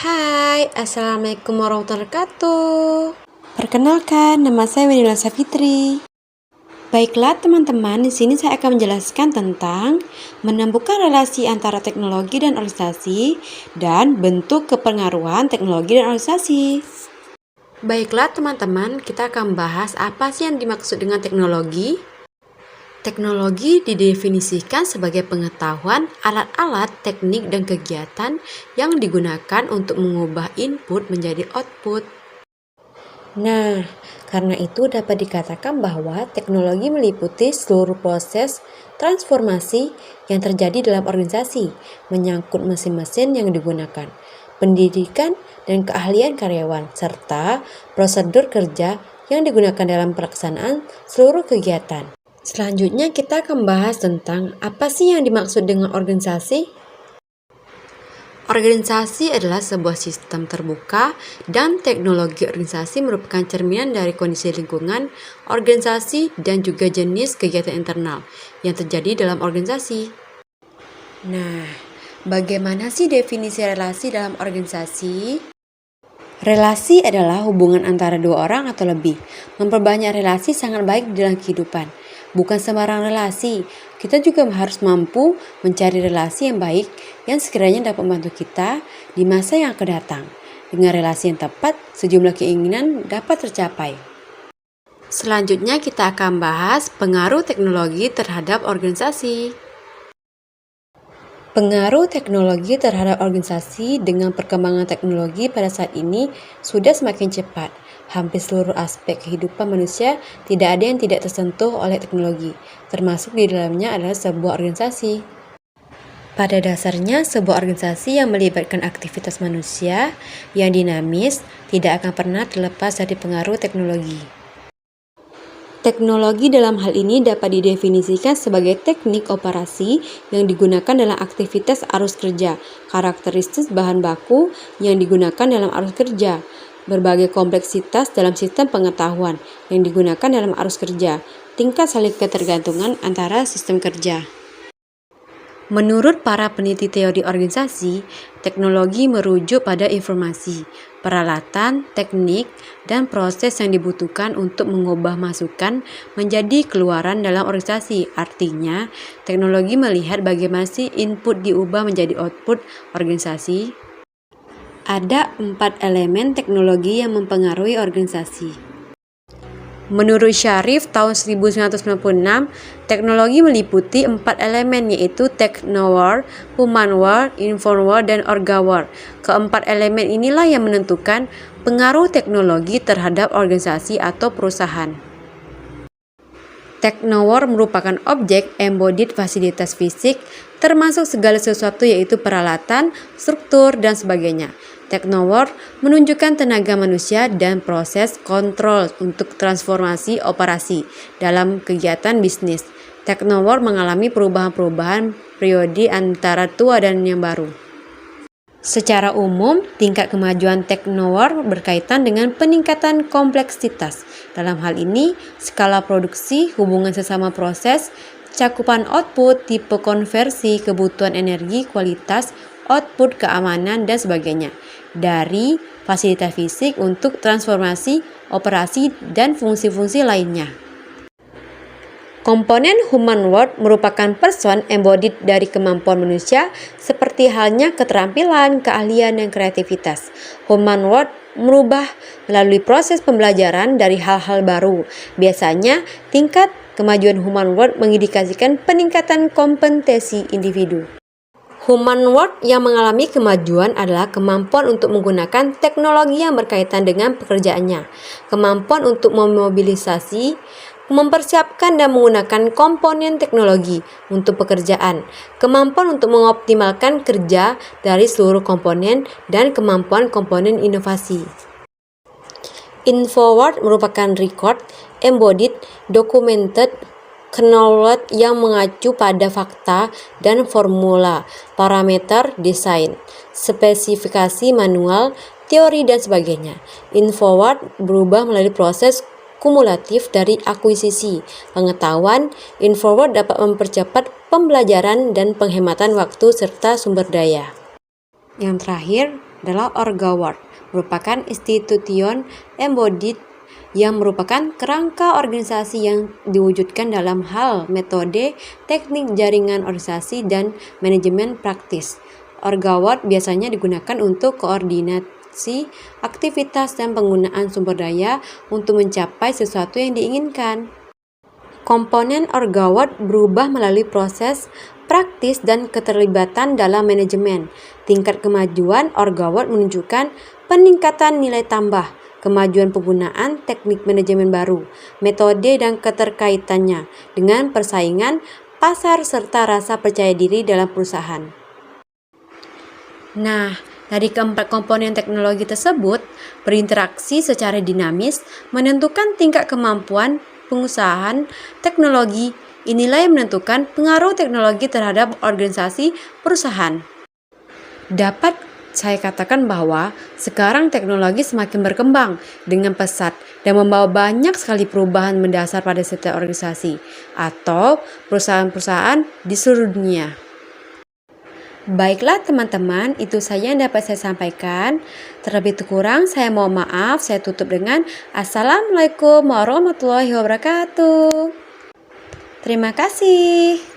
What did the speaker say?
Hai, Assalamualaikum warahmatullahi wabarakatuh. Perkenalkan, nama saya Wenila Safitri. Baiklah teman-teman, di sini saya akan menjelaskan tentang menumbuhkan relasi antara teknologi dan organisasi dan bentuk kepengaruhan teknologi dan organisasi. Baiklah teman-teman, kita akan bahas apa sih yang dimaksud dengan teknologi. Teknologi didefinisikan sebagai pengetahuan, alat-alat, teknik, dan kegiatan yang digunakan untuk mengubah input menjadi output. Nah, karena itu dapat dikatakan bahwa teknologi meliputi seluruh proses transformasi yang terjadi dalam organisasi, menyangkut mesin-mesin yang digunakan, pendidikan dan keahlian karyawan, serta prosedur kerja yang digunakan dalam pelaksanaan seluruh kegiatan. Selanjutnya kita akan bahas tentang apa sih yang dimaksud dengan organisasi. Organisasi adalah sebuah sistem terbuka dan teknologi organisasi merupakan cerminan dari kondisi lingkungan, organisasi, dan juga jenis kegiatan internal yang terjadi dalam organisasi. Nah, bagaimana sih definisi relasi dalam organisasi? Relasi adalah hubungan antara dua orang atau lebih. Memperbanyak relasi sangat baik dalam kehidupan. Bukan sembarang relasi, kita juga harus mampu mencari relasi yang baik yang sekiranya dapat membantu kita di masa yang akan datang. Dengan relasi yang tepat, sejumlah keinginan dapat tercapai. Selanjutnya kita akan bahas pengaruh teknologi terhadap organisasi. Pengaruh teknologi terhadap organisasi. Dengan perkembangan teknologi pada saat ini sudah semakin cepat. Hampir seluruh aspek kehidupan manusia tidak ada yang tidak tersentuh oleh teknologi, termasuk di dalamnya adalah sebuah organisasi. Pada dasarnya, sebuah organisasi yang melibatkan aktivitas manusia yang dinamis tidak akan pernah terlepas dari pengaruh teknologi. Teknologi dalam hal ini dapat didefinisikan sebagai teknik operasi yang digunakan dalam aktivitas arus kerja, karakteristik bahan baku yang digunakan dalam arus kerja, berbagai kompleksitas dalam sistem pengetahuan yang digunakan dalam arus kerja, tingkat saling ketergantungan antara sistem kerja. Menurut para peneliti teori organisasi, teknologi merujuk pada informasi, peralatan, teknik, dan proses yang dibutuhkan untuk mengubah masukan menjadi keluaran dalam organisasi. Artinya, teknologi melihat bagaimana sih input diubah menjadi output organisasi. Ada 4 elemen teknologi yang mempengaruhi organisasi. Menurut Sharif tahun 1996, teknologi meliputi 4 elemen yaitu Techno-war, Human-war, Info-war, dan Orga-war. Keempat elemen inilah yang menentukan pengaruh teknologi terhadap organisasi atau perusahaan. Techno-war merupakan objek embodied fasilitas fisik, termasuk segala sesuatu yaitu peralatan, struktur, dan sebagainya. Techno-war menunjukkan tenaga manusia dan proses kontrol untuk transformasi operasi dalam kegiatan bisnis. Techno-war mengalami perubahan-perubahan periode antara tua dan yang baru. Secara umum, tingkat kemajuan Techno-war berkaitan dengan peningkatan kompleksitas. Dalam hal ini, skala produksi, hubungan sesama proses, cakupan output, tipe konversi, kebutuhan energi, kualitas, output, keamanan, dan sebagainya. Dari fasilitas fisik untuk transformasi, operasi, dan fungsi-fungsi lainnya. Komponen human-war merupakan person embodied dari kemampuan manusia seperti halnya keterampilan, keahlian, dan kreativitas. Human-war merubah melalui proses pembelajaran dari hal-hal baru. Biasanya, tingkat kemajuan human-war mengindikasikan peningkatan kompetensi individu. Human-war yang mengalami kemajuan adalah kemampuan untuk menggunakan teknologi yang berkaitan dengan pekerjaannya, kemampuan untuk memobilisasi, mempersiapkan dan menggunakan komponen teknologi untuk pekerjaan, kemampuan untuk mengoptimalkan kerja dari seluruh komponen, dan kemampuan komponen inovasi. Info-war merupakan record, embodied, documented, knowledge yang mengacu pada fakta dan formula, parameter, desain, spesifikasi manual, teori, dan sebagainya. Info-war berubah melalui proses kumulatif dari akuisisi pengetahuan. Info-war dapat mempercepat pembelajaran dan penghematan waktu serta sumber daya. Yang terakhir adalah Orgaward, merupakan institution embodied yang merupakan kerangka organisasi yang diwujudkan dalam hal metode, teknik jaringan organisasi, dan manajemen praktis. Orgaward biasanya digunakan untuk koordinasi aktivitas dan penggunaan sumber daya untuk mencapai sesuatu yang diinginkan. Komponen Orgaward berubah melalui proses praktis dan keterlibatan dalam manajemen. Tingkat kemajuan Orgaward menunjukkan peningkatan nilai tambah, kemajuan penggunaan teknik manajemen baru, metode dan keterkaitannya dengan persaingan pasar serta rasa percaya diri dalam perusahaan. Nah, dari keempat komponen teknologi tersebut berinteraksi secara dinamis, menentukan tingkat kemampuan pengusahaan teknologi. Inilah yang menentukan pengaruh teknologi terhadap organisasi perusahaan. Dapat saya katakan bahwa sekarang teknologi semakin berkembang dengan pesat dan membawa banyak sekali perubahan mendasar pada setiap organisasi atau perusahaan-perusahaan di seluruh dunia. Baiklah teman-teman, itu saja yang dapat saya sampaikan. Terlebih kurang saya mohon maaf. Saya tutup dengan Assalamualaikum warahmatullahi wabarakatuh. Terima kasih.